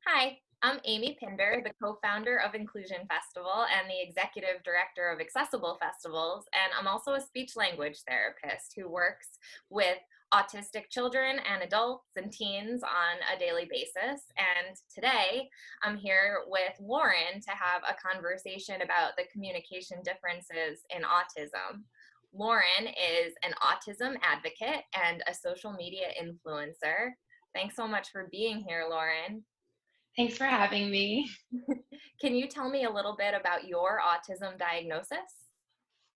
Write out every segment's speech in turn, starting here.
Hi, I'm Amy Pinder, the co-founder of Inclusion Festival and the executive director of Accessible Festivals, and I'm also a speech language therapist who works with autistic children and adults and teens on a daily basis. And today I'm here with Lauren to have a conversation about the communication differences in autism. Lauren is an autism advocate and a social media influencer. Thanks so much for being here, Lauren. Thanks for having me. Can you tell me a little bit about your autism diagnosis?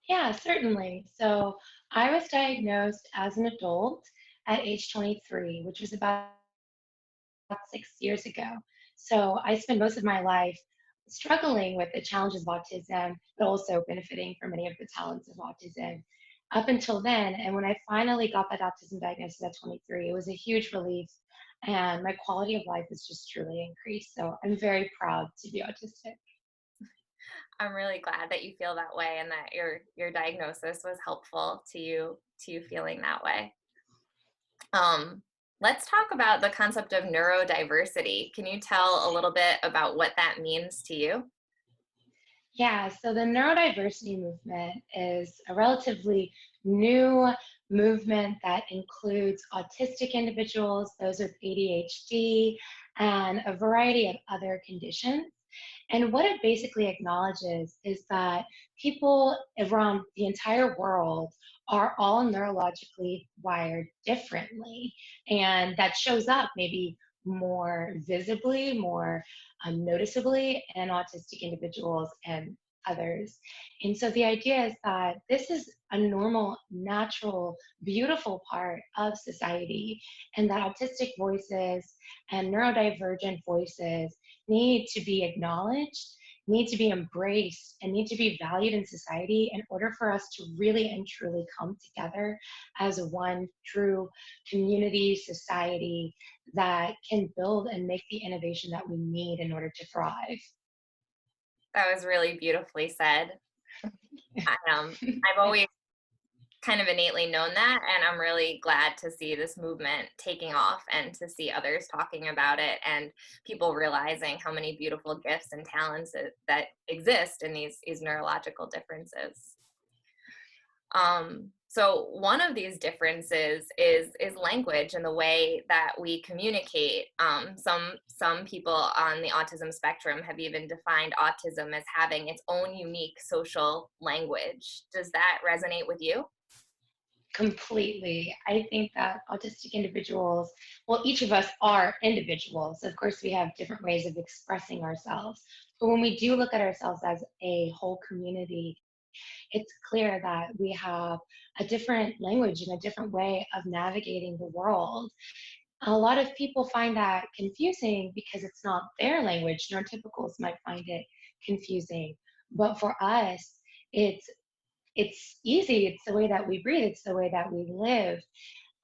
Yeah, certainly. So I was diagnosed as an adult at age 23, which was about 6 years ago. So I spent most of my life struggling with the challenges of autism, but also benefiting from many of the talents of autism up until then. And when I finally got that autism diagnosis at 23, it was a huge relief. And my quality of life has just truly increased. So I'm very proud to be autistic. I'm really glad that you feel that way and that your diagnosis was helpful to you feeling that way. Um, let's talk about the concept of neurodiversity. Can you tell a little bit about what that means to you? Yeah, so the neurodiversity movement is a relatively new movement that includes autistic individuals, those with ADHD, and a variety of other conditions. And what it basically acknowledges is that people around the entire world are all neurologically wired differently. And that shows up maybe more visibly, more noticeably in autistic individuals and others. And so the idea is that this is a normal, natural, beautiful part of society, and that autistic voices and neurodivergent voices need to be acknowledged, need to be embraced, and need to be valued in society in order for us to really and truly come together as one true community society that can build and make the innovation that we need in order to thrive. That was really beautifully said. I've always kind of innately known that, and I'm really glad to see this movement taking off and to see others talking about it and people realizing how many beautiful gifts and talents that exist in these neurological differences. So one of these differences is language and the way that we communicate. Some people on the autism spectrum have even defined autism as having its own unique social language. Does that resonate with you? Completely. I think that autistic individuals, well, each of us are individuals. Of course, we have different ways of expressing ourselves. But when we do look at ourselves as a whole community, it's clear that we have a different language and a different way of navigating the world. A lot of people find that confusing because it's not their language. Neurotypicals might find it confusing. But for us, it's it's easy. It's the way that we breathe. It's the way that we live.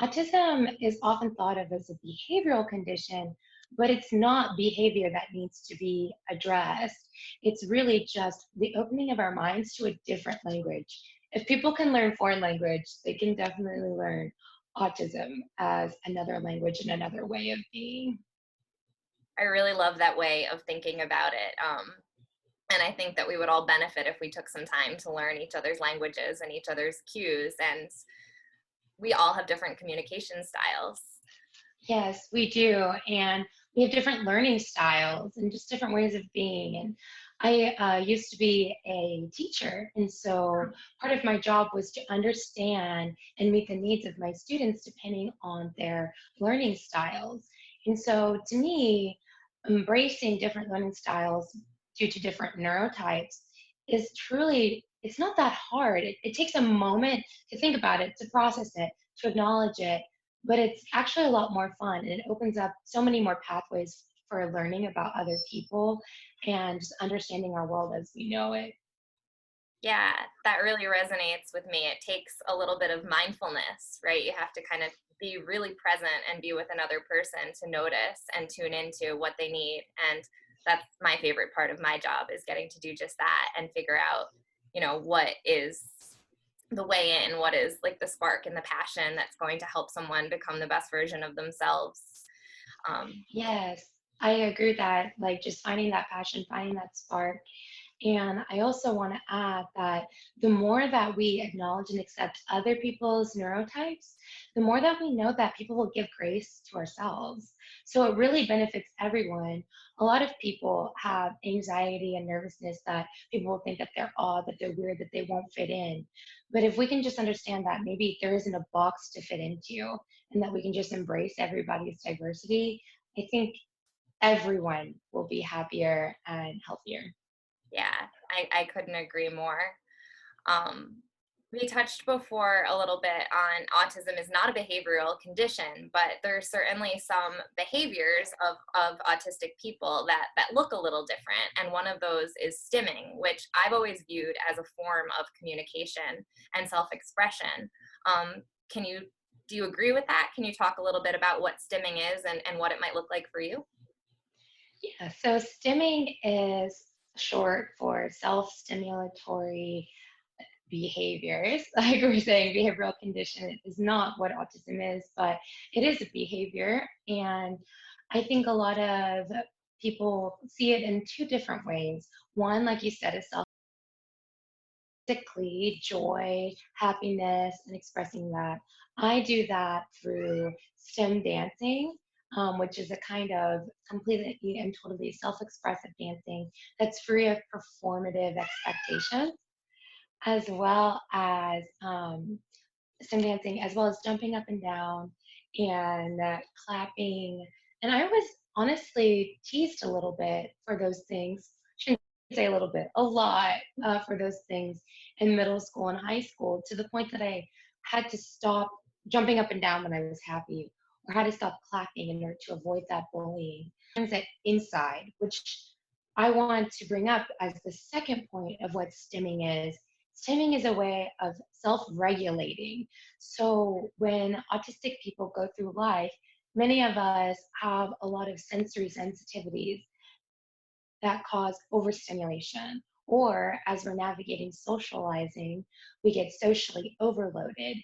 Autism is often thought of as a behavioral condition, but it's not behavior that needs to be addressed. It's really just the opening of our minds to a different language. If people can learn foreign language, they can definitely learn autism as another language and another way of being. I really love that way of thinking about it. And I think that we would all benefit if we took some time to learn each other's languages and each other's cues. And we all have different communication styles. Yes, we do. And we have different learning styles and just different ways of being. And I used to be a teacher. And so part of my job was to understand and meet the needs of my students depending on their learning styles. And so to me, embracing different learning styles due to different neurotypes is truly, it's not that hard. It takes a moment to think about it, to process it, to acknowledge it, but it's actually a lot more fun and it opens up so many more pathways for learning about other people and just understanding our world as we know it. Yeah, that really resonates with me. It takes a little bit of mindfulness, right? You have to kind of be really present and be with another person to notice and tune into what they need. And that's my favorite part of my job is getting to do just that and figure out, what is the way in, what is like the spark and the passion that's going to help someone become the best version of themselves. Um, Yes. I agree that like just finding that passion, finding that spark. And I also want to add that the more that we acknowledge and accept other people's neurotypes, the more that we know that people will give grace to ourselves. So it really benefits everyone. A lot of people have anxiety and nervousness that people will think that they're odd, that they're weird, that they won't fit in. But if we can just understand that maybe there isn't a box to fit into and that we can just embrace everybody's diversity, I think everyone will be happier and healthier. Yeah, I couldn't agree more. Um, we touched before a little bit on autism is not a behavioral condition, but there's certainly some behaviors of autistic people that look a little different. And one of those is stimming, which I've always viewed as a form of communication and self-expression. Can you do you agree with that? Can you talk a little bit about what stimming is and what it might look like for you? Yeah, so stimming is short for self-stimulatory behaviors. Like we're saying, behavioral condition is not what autism is, but it is a behavior. And I think a lot of people see it in two different ways. One, like you said, is self joy, happiness, and expressing that. I do that through STEM dancing, which is a kind of completely and totally self expressive dancing that's free of performative expectations, as well as STEM dancing, as well as jumping up and down and clapping. And I was honestly teased a little bit for those things. Shouldn't say a little bit, a lot for those things in middle school and high school, to the point that I had to stop jumping up and down when I was happy, or had to stop clapping in order to avoid that bullying. Things that inside, which I want to bring up as the second point of what stimming is. Stimming is a way of self regulating. So, when autistic people go through life, many of us have a lot of sensory sensitivities that cause overstimulation. Or as we're navigating socializing, we get socially overloaded.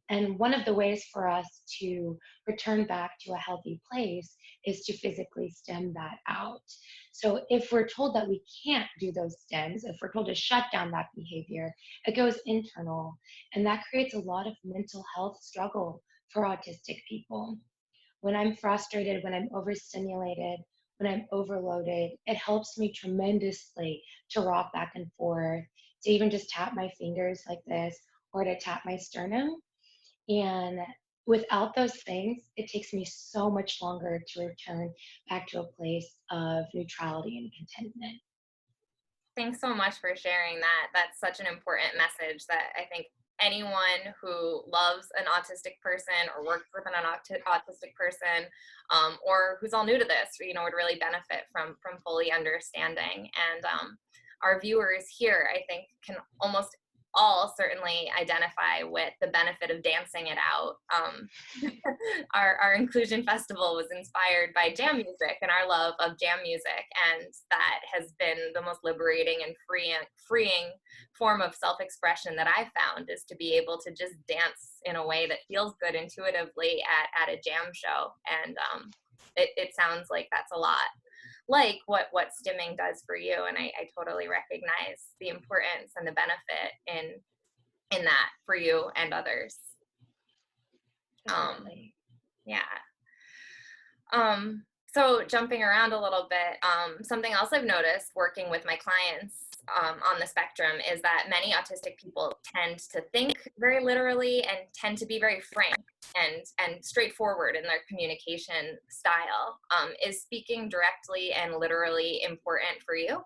And one of the ways for us to return back to a healthy place is to physically stem that out. So if we're told that we can't do those stems, if we're told to shut down that behavior, it goes internal. And that creates a lot of mental health struggle for autistic people. When I'm frustrated, when I'm overstimulated, when I'm overloaded, it helps me tremendously to rock back and forth, to even just tap my fingers like this, or to tap my sternum. And without those things, it takes me so much longer to return back to a place of neutrality and contentment. Thanks so much for sharing that. That's such an important message that I think anyone who loves an autistic person or works with an autistic person, or who's all new to this, would really benefit from fully understanding. And our viewers here, I think, can almost all certainly identify with the benefit of dancing it out. Our Inclusion Festival was inspired by jam music and our love of jam music, and that has been the most liberating and freeing form of self-expression that I've found, is to be able to just dance in a way that feels good intuitively at a jam show. And it sounds like that's a lot like what stimming does for you, and I totally recognize the importance and the benefit in that for you and others. um Definitely. yeah. So jumping around a little bit, something else I've noticed working with my clients on the spectrum is that many autistic people tend to think very literally and tend to be very frank and straightforward in their communication style. Is speaking directly and literally important for you?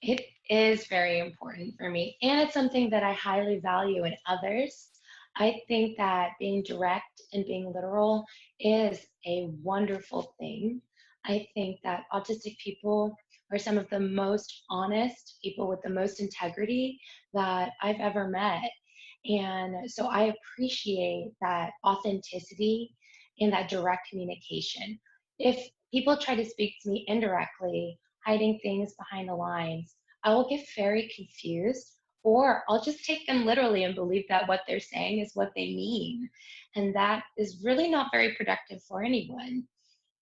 It is very important for me, and it's something that I highly value in others. I think that being direct and being literal is a wonderful thing. I think that autistic people are some of the most honest people with the most integrity that I've ever met. And so I appreciate that authenticity and that direct communication. If people try to speak to me indirectly, hiding things behind the lines, I will get very confused, or I'll just take them literally and believe that what they're saying is what they mean. And that is really not very productive for anyone.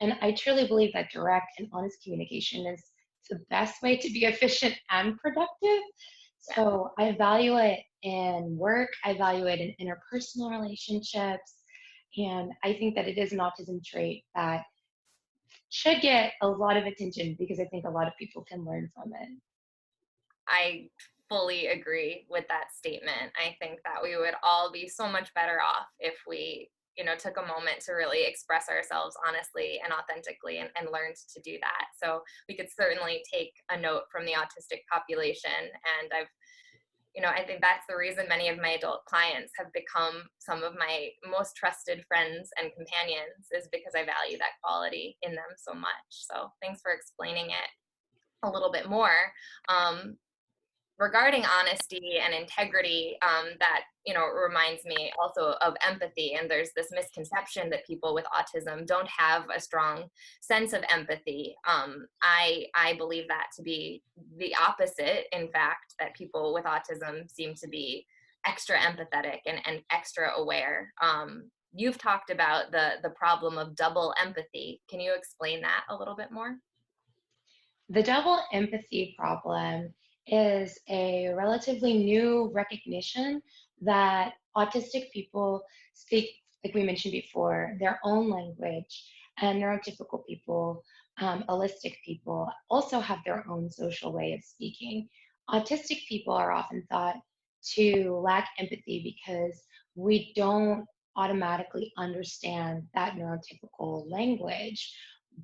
And I truly believe that direct and honest communication is the best way to be efficient and productive. Yeah. So I value it in work, I value it in interpersonal relationships. And I think that it is an autism trait that should get a lot of attention because I think a lot of people can learn from it. I fully agree with that statement. I think that we would all be so much better off if we, took a moment to really express ourselves honestly and authentically and learned to do that. So we could certainly take a note from the autistic population. And I think that's the reason many of my adult clients have become some of my most trusted friends and companions, is because I value that quality in them so much. So thanks for explaining it a little bit more. Um, Regarding honesty and integrity, that reminds me also of empathy. And there's this misconception that people with autism don't have a strong sense of empathy. I believe that to be the opposite. In fact, that people with autism seem to be extra empathetic and extra aware. You've talked about the problem of double empathy. Can you explain that a little bit more? The double empathy problem is a relatively new recognition that autistic people speak, like we mentioned before, their own language, and neurotypical people, allistic people, also have their own social way of speaking. Autistic people are often thought to lack empathy because we don't automatically understand that neurotypical language.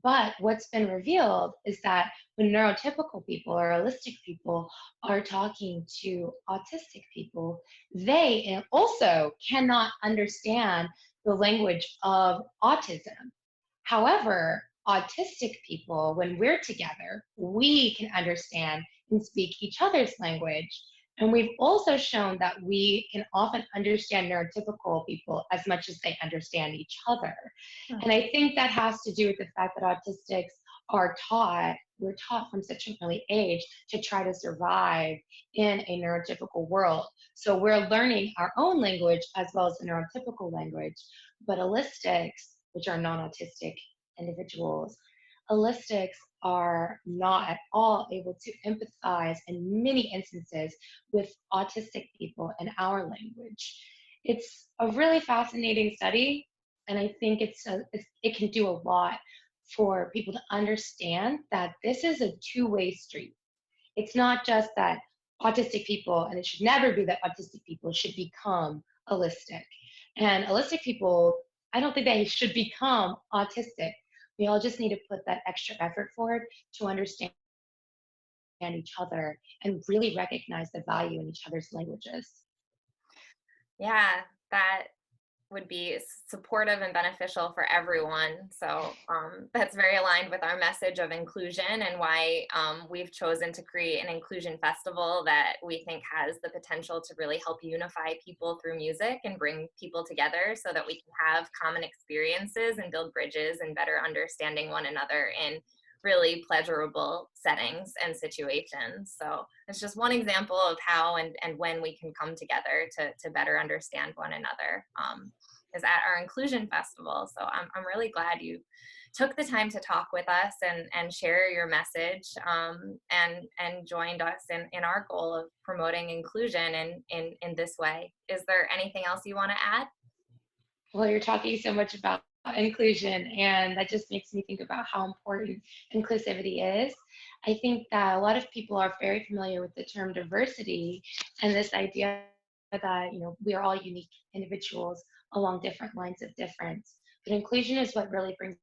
But what's been revealed is that when neurotypical people or autistic people are talking to autistic people, they also cannot understand the language of autism. However, autistic people, when we're together, we can understand and speak each other's language. And we've also shown that we can often understand neurotypical people as much as they understand each other. And I think that has to do with the fact that autistics we're taught from such an early age to try to survive in a neurotypical world. So we're learning our own language as well as the neurotypical language. But allistics, which are non autistic individuals, allistics are not at all able to empathize in many instances with autistic people in our language. It's a really fascinating study, and I think it can do a lot for people to understand that this is a two-way street. It's not just that autistic people, and it should never be that autistic people should become allistic. And allistic people, I don't think they should become autistic. We all just need to put that extra effort forward to understand each other and really recognize the value in each other's languages. Yeah, that would be supportive and beneficial for everyone. So that's very aligned with our message of inclusion, and why we've chosen to create an inclusion festival that we think has the potential to really help unify people through music and bring people together so that we can have common experiences and build bridges and better understanding one another in really pleasurable settings and situations. So it's just one example of how and when we can come together to better understand one another, is at our inclusion festival. So I'm really glad you took the time to talk with us and share your message, and joined us in our goal of promoting inclusion in this way. Is there anything else you want to add? Well, you're talking so much about inclusion, and that just makes me think about how important inclusivity is. I think that a lot of people are very familiar with the term diversity and this idea that we are all unique individuals along different lines of difference. But inclusion is what really brings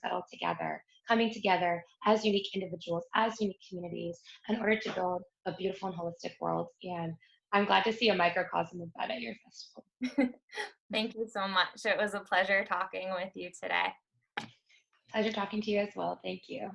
that all together, coming together as unique individuals, as unique communities, in order to build a beautiful and holistic world. And I'm glad to see a microcosm of that at your festival. Thank you so much. It was a pleasure talking with you today. Pleasure talking to you as well. Thank you.